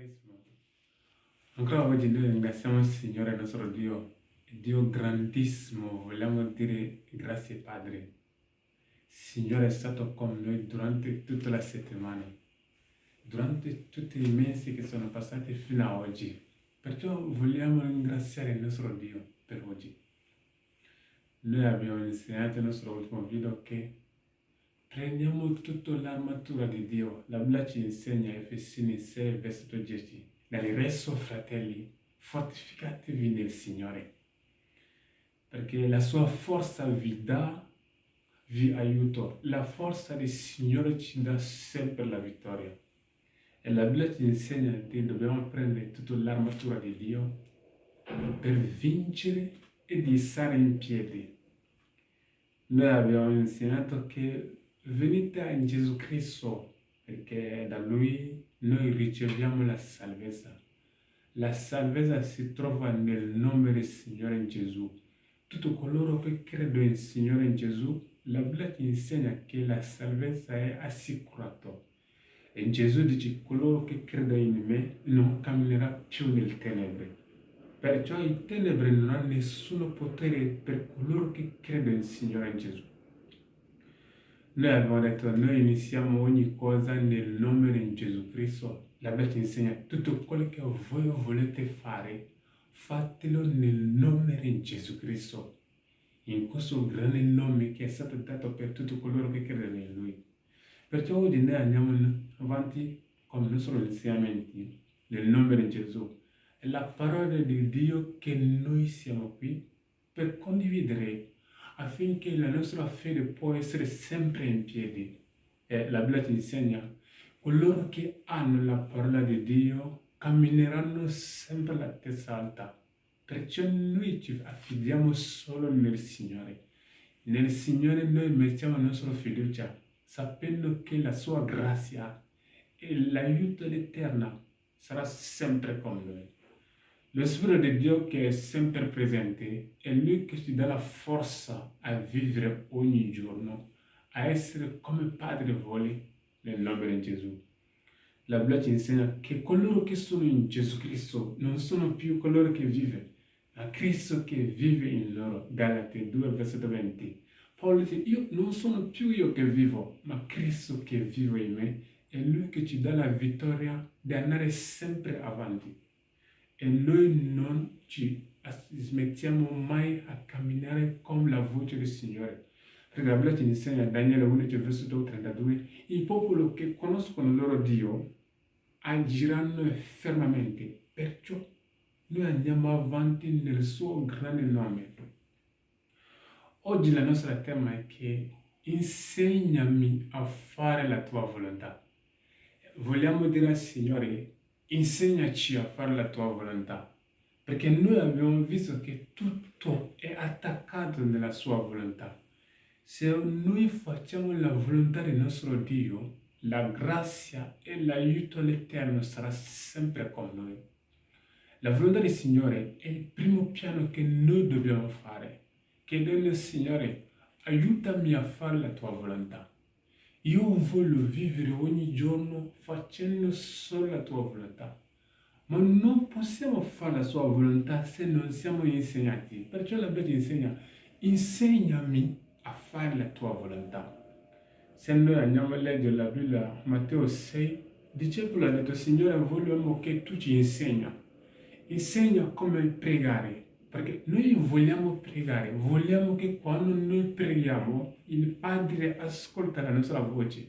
Carissimo, ancora oggi noi ringraziamo il Signore nostro Dio, Dio grandissimo, vogliamo dire grazie Padre. Il Signore è stato con noi durante tutta la settimana, durante tutti i mesi che sono passati fino ad oggi. Perciò vogliamo ringraziare il nostro Dio per oggi. Noi abbiamo insegnato nel nostro ultimo video che prendiamo tutta l'armatura di Dio. La Bibbia ci insegna, Efesini 6, versetto 10. Nel resto, fratelli, fortificatevi nel Signore, perché la sua forza vi aiuta. La forza del Signore ci dà sempre la vittoria. E la Bibbia ci insegna che dobbiamo prendere tutta l'armatura di Dio per vincere e di stare in piedi. Noi abbiamo insegnato che venite in Gesù Cristo, perché da Lui noi riceviamo la salvezza. La salvezza si trova nel nome del Signore Gesù. Tutto coloro che credono in Signore Gesù, la Bibbia ci insegna che la salvezza è assicurata. E Gesù dice, coloro che credono in me non camminerà più nel tenebre. Perciò il tenebre non ha nessun potere per coloro che credono in Signore Gesù. Noi abbiamo detto, noi iniziamo ogni cosa nel nome di Gesù Cristo. La Bibbia ci insegna tutto quello che voi volete fare, fatelo nel nome di Gesù Cristo. In questo grande nome che è stato dato per tutti coloro che credono in Lui. Perciò oggi noi andiamo avanti con i nostri insegnamenti nel nome di Gesù. È la parola di Dio che noi siamo qui per condividere affinché la nostra fede possa essere sempre in piedi. E la Bibbia ci insegna, coloro che hanno la parola di Dio cammineranno sempre alla testa alta. Perciò noi ci affidiamo solo nel Signore. Nel Signore noi mettiamo la nostra fiducia, sapendo che la sua grazia e l'aiuto eterno sarà sempre con noi. Lo Spirito di Dio che è sempre presente è Lui che ci dà la forza a vivere ogni giorno, a essere come Padre vuole nel nome di Gesù. La Bibbia ci insegna che coloro che sono in Gesù Cristo non sono più coloro che vivono, ma Cristo che vive in loro. Galati 2, versetto 20. Paolo dice, io non sono più io che vivo, ma Cristo che vive in me. È Lui che ci dà la vittoria di andare sempre avanti. E noi non ci smettiamo mai a camminare con la voce del Signore. Perché la Bibbia ci insegna, Daniele 11, versetto 32, il popolo che conoscono il loro Dio agiranno fermamente. Perciò noi andiamo avanti nel suo grande nome. Oggi la nostra tema è che insegnami a fare la tua volontà. Vogliamo dire al Signore, insegnaci a fare la tua volontà, perché noi abbiamo visto che tutto è attaccato nella sua volontà. Se noi facciamo la volontà del nostro Dio, la grazia e l'aiuto all'Eterno sarà sempre con noi. La volontà del Signore è il primo piano che noi dobbiamo fare. Chiedendo al Signore, aiutami a fare la tua volontà. Io voglio vivere ogni giorno facendo solo la tua volontà. Ma non possiamo fare la sua volontà se non siamo insegnati. Perciò la Bibbia insegna, insegnami a fare la tua volontà. Se noi andiamo a leggere la Bibbia, Matteo 6, il discepolo ha detto, Signore, vogliamo che tu ci insegna. Insegna come pregare. Perché noi vogliamo pregare, vogliamo che quando noi preghiamo il Padre ascolta la nostra voce.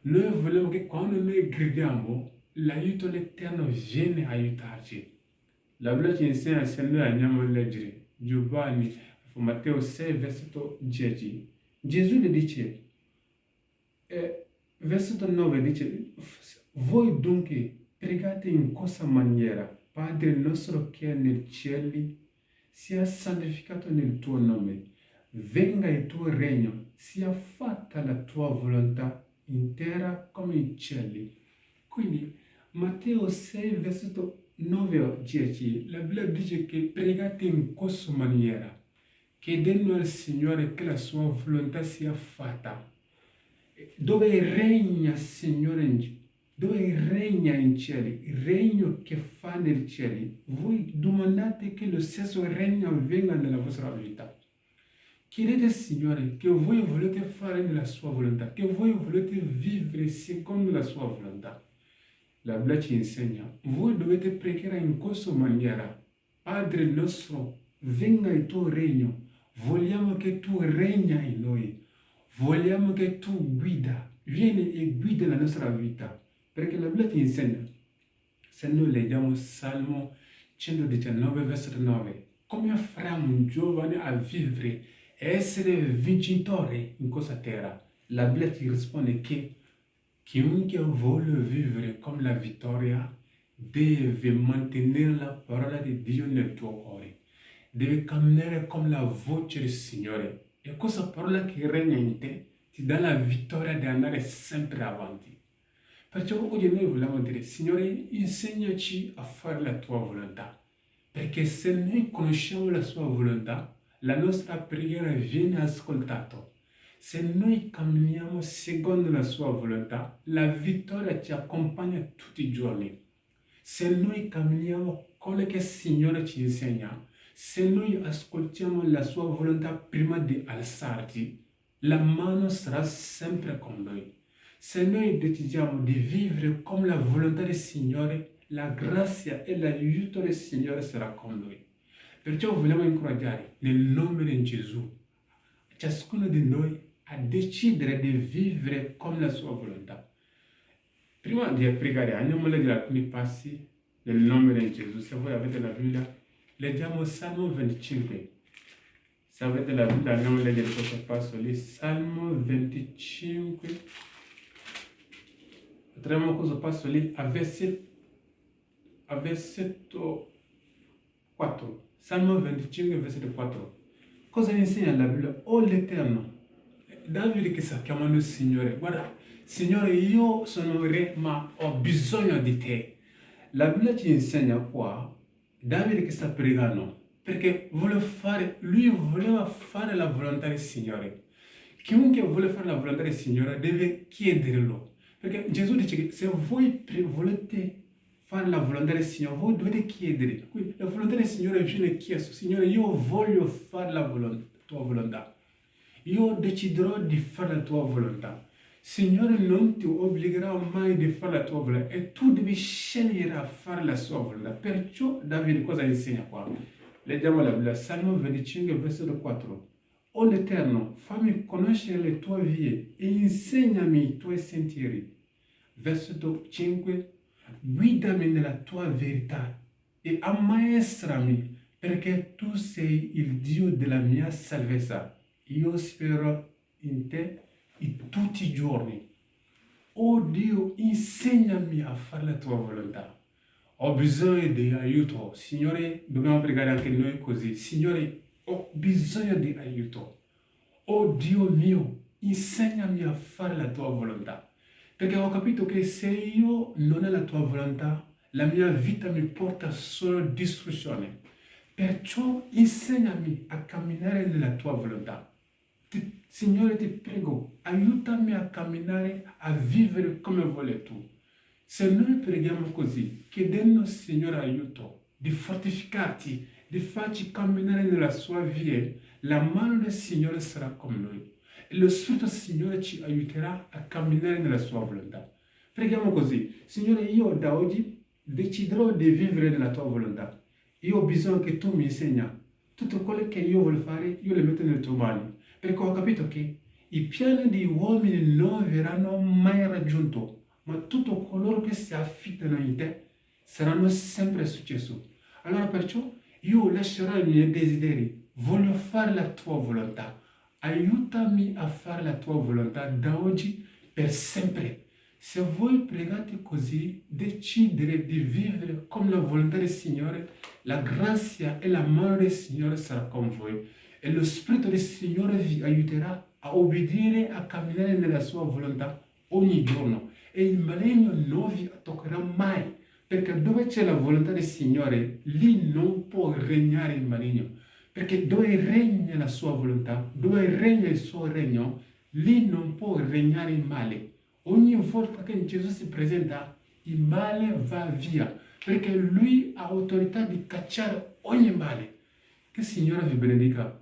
Noi vogliamo che quando noi gridiamo l'aiuto dell'Eterno viene a aiutarci. La Bibbia ci insegna, se noi andiamo a leggere Giovanni, Matteo 6, versetto 10, Gesù le dice, versetto 9 dice, voi dunque pregate in questa maniera, Padre nostro che è nei cieli, sia santificato nel tuo nome, venga il tuo regno, sia fatta la tua volontà in terra come in cieli. Quindi Matteo 6, versetto 9 a 10, la Bibbia dice che pregate in questa maniera, chiedendo al Signore che la sua volontà sia fatta, dove regna Signore dove regna in cieli, il regno che fa nei cieli. Voi domandate che lo stesso regno avvenga nella vostra vita. Chiedete, Signore, che voi volete fare nella sua volontà, che voi volete vivere secondo la sua volontà. La Bibbia ci insegna, voi dovete pregare in questa maniera. Padre nostro, venga il tuo regno. Vogliamo che tu regna in noi. Vogliamo che tu vieni e guida la nostra vita. Perché la Bibbia ci insegna. Se noi leggiamo Salmo 119, versetto 9, come farà un giovane a vivere e essere vincitore in questa terra? La Bibbia ti risponde che chiunque vuole vivere come la vittoria deve mantenere la parola di Dio nel tuo cuore, deve camminare come la voce del Signore. E questa parola che regna in te ti dà la vittoria di andare sempre avanti. Perciò oggi noi vogliamo dire, Signore, insegnaci a fare la tua volontà. Perché se noi conosciamo la sua volontà, la nostra preghiera viene ascoltata. Se noi camminiamo secondo la sua volontà, la vittoria ci accompagna tutti i giorni. Se noi camminiamo quello che il Signore ci insegna, se noi ascoltiamo la sua volontà prima di alzarci, la mano sarà sempre con noi. Se noi decidiamo di vivere come la volontà del Signore, la grazia e l'aiuto del Signore sarà con noi. Perciò vogliamo incoraggiare nel nome di Gesù ciascuno di noi a decidere di vivere con la sua volontà. Prima di pregare, andiamo a leggere alcuni passi nel nome di Gesù. Se voi avete la Bibbia, leggiamo Salmo 25. Se avete la Bibbia, andiamo a leggere questo passo lì. Salmo 25. Troviamo questo passo lì a versetto 4. Salmo 25, versetto 4. Cosa insegna la Bibbia? Oh l'Eterno, Davide che sta chiamando il Signore. Guarda, Signore, io sono re, ma ho bisogno di te. La Bibbia ci insegna qua, Davide che sta pregando, perché lui voleva fare la volontà del Signore. Chiunque vuole fare la volontà del Signore deve chiederlo. Perché Gesù dice che se voi volete fare la volontà del Signore, voi dovete chiedere. Quindi la volontà del Signore viene chiesto. Signore, io voglio fare la tua volontà. Io deciderò di fare la tua volontà. Signore non ti obbligherà mai di fare la tua volontà e tu devi scegliere a fare la sua volontà. Perciò Davide cosa insegna qua? Leggiamo la Bibbia, Salmo 25, versetto 4. O l'Eterno, fammi conoscere le tue vie e insegnami i tuoi sentieri. Versetto 5. Guidami nella tua verità e ammaestrami, perché tu sei il Dio della mia salvezza. Io spero in te in tutti i giorni. Oh Dio, insegnami a fare la tua volontà. Ho bisogno di aiuto. Signore, dobbiamo pregare anche noi così. Signore, ho bisogno di aiuto. Oh Dio mio, insegnami a fare la tua volontà. Perché ho capito che se io non ho la tua volontà, la mia vita mi porta solo distruzione. Perciò insegnami a camminare nella tua volontà. Signore, ti prego, aiutami a camminare, a vivere come vuoi tu. Se noi preghiamo così, chiedendo al Signore aiuto, di fortificarti, di farci camminare nella sua via, la mano del Signore sarà con noi. E lo Spirito del Signore ci aiuterà a camminare nella sua volontà. Preghiamo così. Signore, io da oggi deciderò di vivere nella tua volontà. Io ho bisogno che tu mi insegni. Tutto quello che io voglio fare, io le metto nelle tue mani. Perché ho capito che i piani di uomini non verranno mai raggiunti, ma tutto coloro che si affidano in te saranno sempre successo. Allora perciò io lascerò i miei desideri. Voglio fare la tua volontà. Aiutami a fare la tua volontà da oggi per sempre. Se voi pregate così, decidere di vivere come la volontà del Signore, la grazia e la mano del Signore sarà con voi. E lo Spirito del Signore vi aiuterà a obbedire, a camminare nella sua volontà ogni giorno. E il maligno non vi toccherà mai. Perché dove c'è la volontà del Signore, lì non può regnare il maligno. Perché dove regna la sua volontà, dove regna il suo regno, lì non può regnare il male. ogni volta che Gesù si presenta, il male va via, perché Lui ha autorità di cacciare ogni male. Che il Signore vi benedica,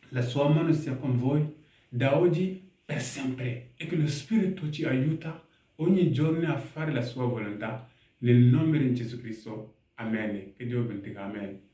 la sua mano sia con voi, da oggi per sempre, e che lo Spirito ci aiuta ogni giorno a fare la sua volontà, nel nome di Gesù Cristo. Amen. Che Dio benedica. Amen.